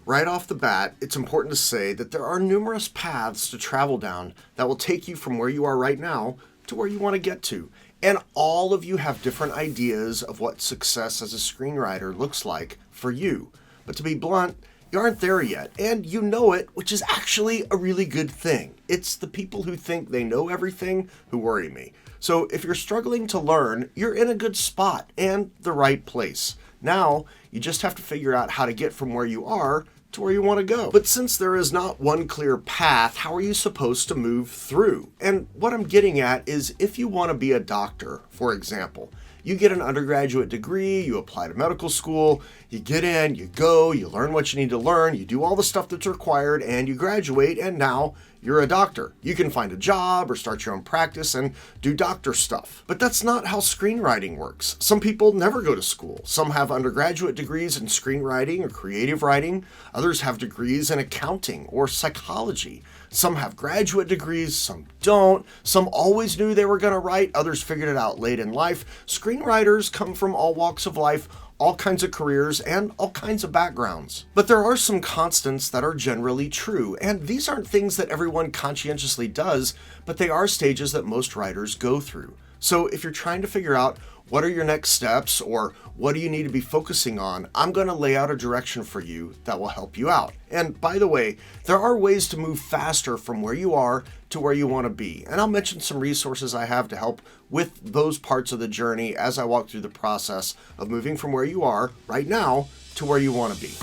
Right off the bat, it's important to say that there are numerous paths to travel down that will take you from where you are right now to where you want to get to. And all of you have different ideas of what success as a screenwriter looks like for you. But to be blunt, you aren't there yet, and you know it, which is actually a really good thing. It's the people who think they know everything who worry me. So if you're struggling to learn, you're in a good spot and the right place. Now, you just have to figure out how to get from where you are to where you want to go. But since there is not one clear path, how are you supposed to move through? And what I'm getting at is if you want to be a doctor, for example, you get an undergraduate degree, you apply to medical school, you get in, you go, you learn what you need to learn, you do all the stuff that's required, and you graduate, and now you're a doctor. You can find a job or start your own practice and do doctor stuff. But that's not how screenwriting works. Some people never go to school. Some have undergraduate degrees in screenwriting or creative writing. Others have degrees in accounting or psychology. Some have graduate degrees, some don't. Some always knew they were going to write. Others figured it out late in life. Screenwriters come from all walks of life, all kinds of careers, and all kinds of backgrounds. But there are some constants that are generally true, and these aren't things that everyone conscientiously does, but they are stages that most writers go through. So if you're trying to figure out what are your next steps or what do you need to be focusing on, I'm going to lay out a direction for you that will help you out. And by the way, there are ways to move faster from where you are to where you want to be. And I'll mention some resources I have to help with those parts of the journey as I walk through the process of moving from where you are right now to where you want to be.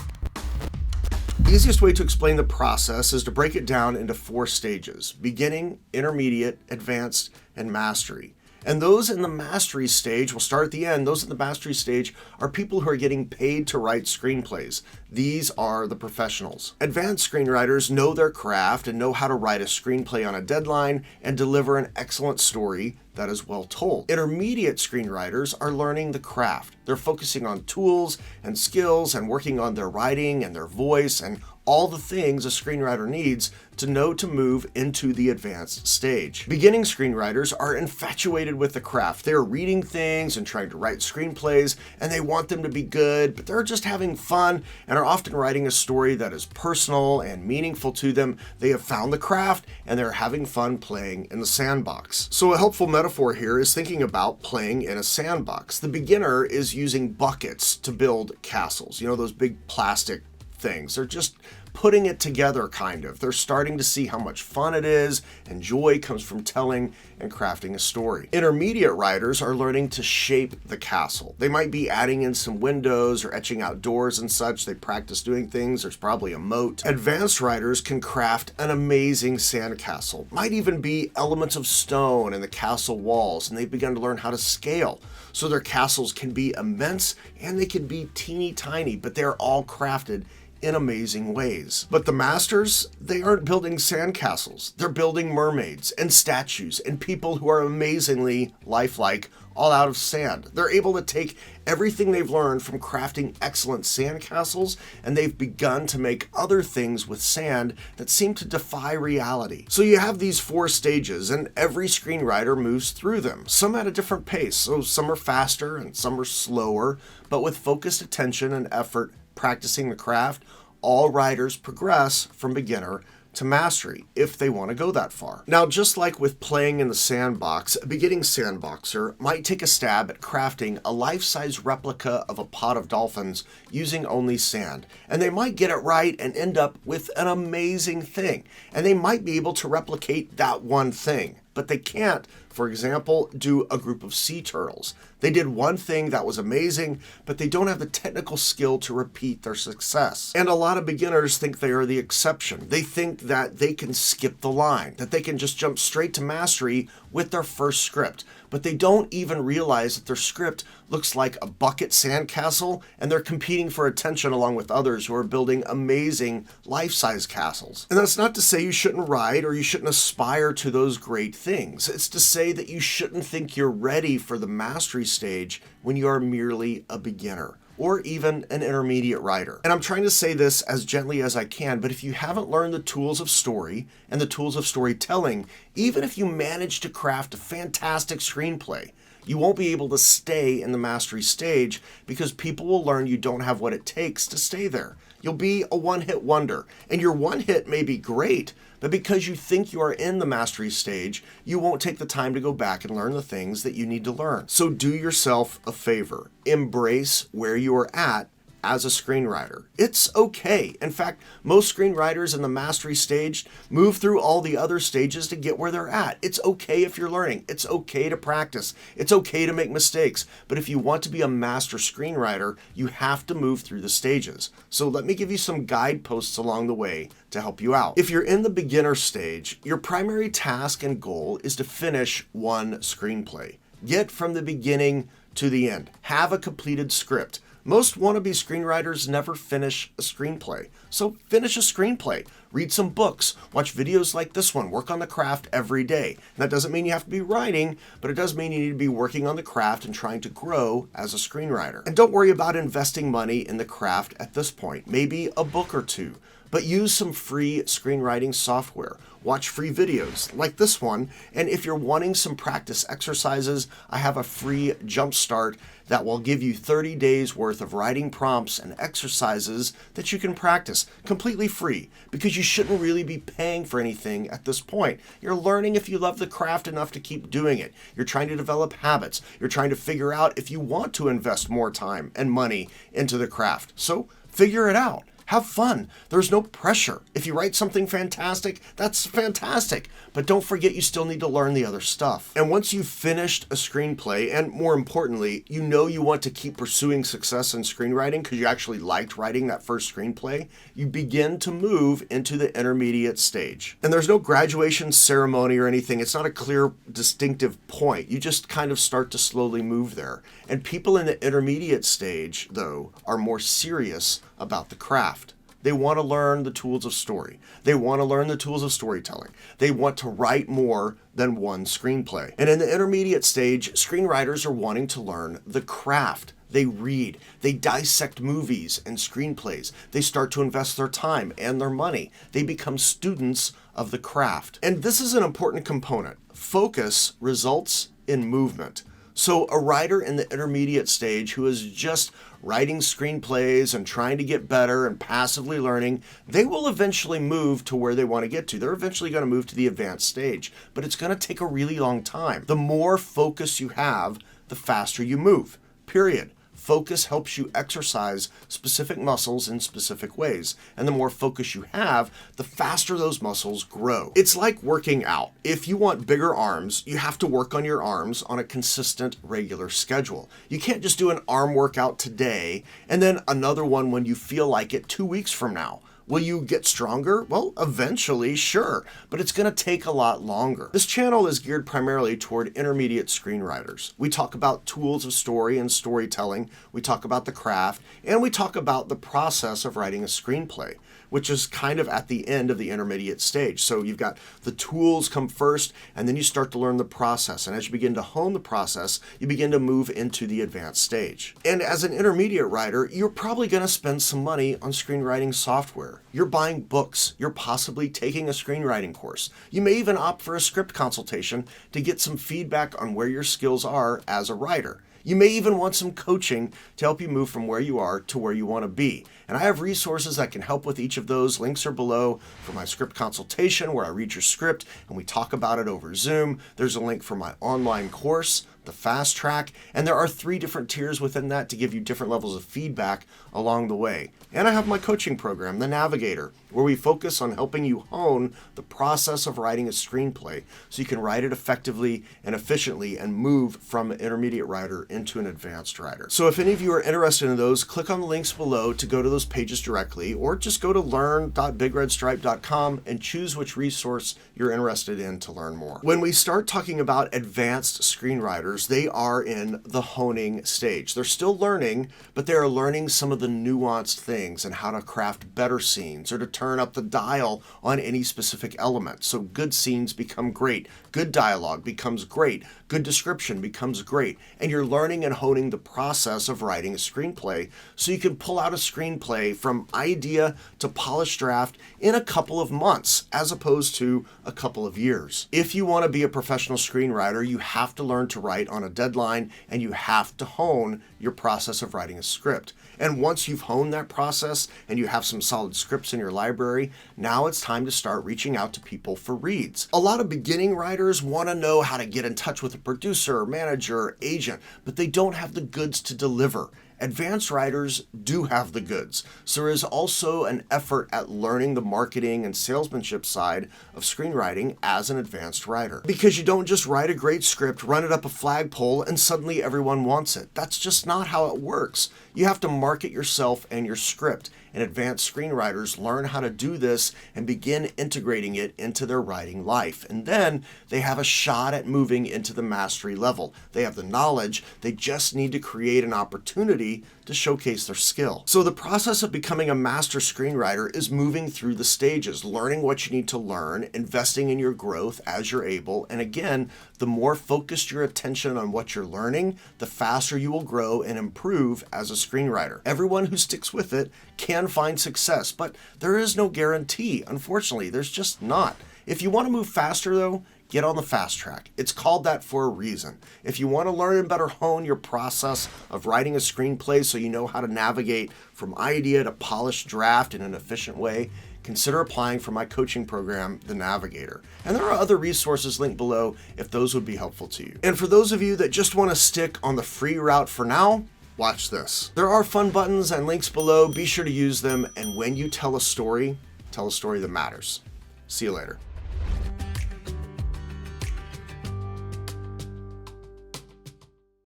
The easiest way to explain the process is to break it down into 4 stages: beginning, intermediate, advanced, and mastery. And those in the mastery stage, we'll start at the end, those in the mastery stage are people who are getting paid to write screenplays. These are the professionals. Advanced screenwriters know their craft and know how to write a screenplay on a deadline and deliver an excellent story that is well told. Intermediate screenwriters are learning the craft. They're focusing on tools and skills and working on their writing and their voice and all the things a screenwriter needs to know to move into the advanced stage. Beginning screenwriters are infatuated with the craft. They're reading things and trying to write screenplays, and they want them to be good, but they're just having fun and are often writing a story that is personal and meaningful to them. They have found the craft, and they're having fun playing in the sandbox. So a helpful metaphor here is thinking about playing in a sandbox. The beginner is using buckets to build castles. You know, those big plastic things. They're just putting it together, kind of. They're starting to see how much fun it is, and joy comes from telling and crafting a story. Intermediate writers are learning to shape the castle. They might be adding in some windows or etching out doors and such. They practice doing things. There's probably a moat. Advanced writers can craft an amazing sandcastle. Might even be elements of stone in the castle walls, and they've begun to learn how to scale. So their castles can be immense and they can be teeny tiny, but they're all crafted in amazing ways. But the masters, they aren't building sandcastles. They're building mermaids and statues and people who are amazingly lifelike, all out of sand. They're able to take everything they've learned from crafting excellent sandcastles, and they've begun to make other things with sand that seem to defy reality. So you have these 4 stages, and every screenwriter moves through them, some at a different pace. So some are faster and some are slower, but with focused attention and effort practicing the craft, all writers progress from beginner to mastery if they want to go that far. Now, just like with playing in the sandbox, a beginning sandboxer might take a stab at crafting a life-size replica of a pod of dolphins using only sand, and they might get it right and end up with an amazing thing, and they might be able to replicate that one thing, but they can't, for example, do a group of sea turtles. They did one thing that was amazing, but they don't have the technical skill to repeat their success. And a lot of beginners think they are the exception. They think that they can skip the line, that they can just jump straight to mastery with their first script. But they don't even realize that their script looks like a bucket sandcastle, and they're competing for attention along with others who are building amazing life-size castles. And that's not to say you shouldn't write or you shouldn't aspire to those great things. It's to say that you shouldn't think you're ready for the mastery stage when you are merely a beginner or even an intermediate writer. And I'm trying to say this as gently as I can, but if you haven't learned the tools of story and the tools of storytelling, even if you manage to craft a fantastic screenplay, you won't be able to stay in the mastery stage because people will learn you don't have what it takes to stay there. You'll be a one-hit wonder, and your one hit may be great, but because you think you are in the mastery stage, you won't take the time to go back and learn the things that you need to learn. So do yourself a favor. Embrace where you are at as a screenwriter. It's okay. In fact, most screenwriters in the mastery stage move through all the other stages to get where they're at. It's okay if you're learning. It's okay to practice. It's okay to make mistakes. But if you want to be a master screenwriter, you have to move through the stages. So let me give you some guideposts along the way to help you out. If you're in the beginner stage, your primary task and goal is to finish one screenplay. Get from the beginning to the end. Have a completed script. Most wannabe screenwriters never finish a screenplay. So finish a screenplay. Read some books. Watch videos like this one. Work on the craft every day. And that doesn't mean you have to be writing, but it does mean you need to be working on the craft and trying to grow as a screenwriter. And don't worry about investing money in the craft at this point. Maybe a book or two. But use some free screenwriting software. Watch free videos like this one. And if you're wanting some practice exercises, I have a free jumpstart that will give you 30 days worth of writing prompts and exercises that you can practice completely free, because you shouldn't really be paying for anything at this point. You're learning if you love the craft enough to keep doing it. You're trying to develop habits. You're trying to figure out if you want to invest more time and money into the craft. So figure it out. Have fun. There's no pressure. If you write something fantastic, that's fantastic. But don't forget you still need to learn the other stuff. And once you've finished a screenplay, and more importantly, you know you want to keep pursuing success in screenwriting because you actually liked writing that first screenplay, you begin to move into the intermediate stage. And there's no graduation ceremony or anything. It's not a clear, distinctive point. You just kind of start to slowly move there. And people in the intermediate stage, though, are more serious about the craft. They want to learn the tools of story. They want to learn the tools of storytelling. They want to write more than one screenplay. And in the intermediate stage, screenwriters are wanting to learn the craft. They read, they dissect movies and screenplays. They start to invest their time and their money. They become students of the craft. And this is an important component. Focus results in movement. So a writer in the intermediate stage who is just writing screenplays and trying to get better and passively learning, they will eventually move to where they want to get to. They're eventually going to move to the advanced stage, but it's going to take a really long time. The more focus you have, the faster you move, period. Focus helps you exercise specific muscles in specific ways. And the more focus you have, the faster those muscles grow. It's like working out. If you want bigger arms, you have to work on your arms on a consistent, regular schedule. You can't just do an arm workout today and then another one when you feel like it 2 weeks from now. Will you get stronger? Well, eventually, sure, but it's going to take a lot longer. This channel is geared primarily toward intermediate screenwriters. We talk about tools of story and storytelling, we talk about the craft, and we talk about the process of writing a screenplay, which is kind of at the end of the intermediate stage. So you've got the tools come first, and then you start to learn the process. And as you begin to hone the process, you begin to move into the advanced stage. And as an intermediate writer, you're probably going to spend some money on screenwriting software. You're buying books. You're possibly taking a screenwriting course. You may even opt for a script consultation to get some feedback on where your skills are as a writer. You may even want some coaching to help you move from where you are to where you want to be. And I have resources that can help with each of those. Links are below for my script consultation where I read your script and we talk about it over Zoom. There's a link for my online course, the Fast Track, and there are 3 different tiers within that to give you different levels of feedback along the way. And I have my coaching program, The Navigator, where we focus on helping you hone the process of writing a screenplay so you can write it effectively and efficiently and move from an intermediate writer into an advanced writer. So if any of you are interested in those, click on the links below to go to those pages directly, or just go to learn.bigredstripe.com and choose which resource you're interested in to learn more. When we start talking about advanced screenwriters, they are in the honing stage. They're still learning, but they are learning some of the nuanced things and how to craft better scenes or to turn up the dial on any specific element. So good scenes become great, good dialogue becomes great, good description becomes great, and you're learning and honing the process of writing a screenplay so you can pull out a screenplay from idea to polished draft in a couple of months as opposed to a couple of years. If you want to be a professional screenwriter, you have to learn to write tight on a deadline, and you have to hone your process of writing a script. And once you've honed that process and you have some solid scripts in your library, now it's time to start reaching out to people for reads. A lot of beginning writers want to know how to get in touch with a producer, manager, agent, but they don't have the goods to deliver. Advanced writers do have the goods. So there is also an effort at learning the marketing and salesmanship side of screenwriting as an advanced writer. Because you don't just write a great script, run it up a flagpole, and suddenly everyone wants it. That's just not how it works. You have to market yourself and your script. And advanced screenwriters learn how to do this and begin integrating it into their writing life. And then they have a shot at moving into the mastery level. They have the knowledge, they just need to create an opportunity to showcase their skill. So the process of becoming a master screenwriter is moving through the stages, learning what you need to learn, investing in your growth as you're able. And again, the more focused your attention on what you're learning, the faster you will grow and improve as a screenwriter. Everyone who sticks with it can find success, but there is no guarantee. Unfortunately, there's just not. If you want to move faster though, get on the fast track. It's called that for a reason. If you want to learn and better hone your process of writing a screenplay so you know how to navigate from idea to polished draft in an efficient way, consider applying for my coaching program, The Navigator. And there are other resources linked below if those would be helpful to you. And for those of you that just want to stick on the free route for now, watch this. There are fun buttons and links below. Be sure to use them. And when you tell a story that matters. See you later.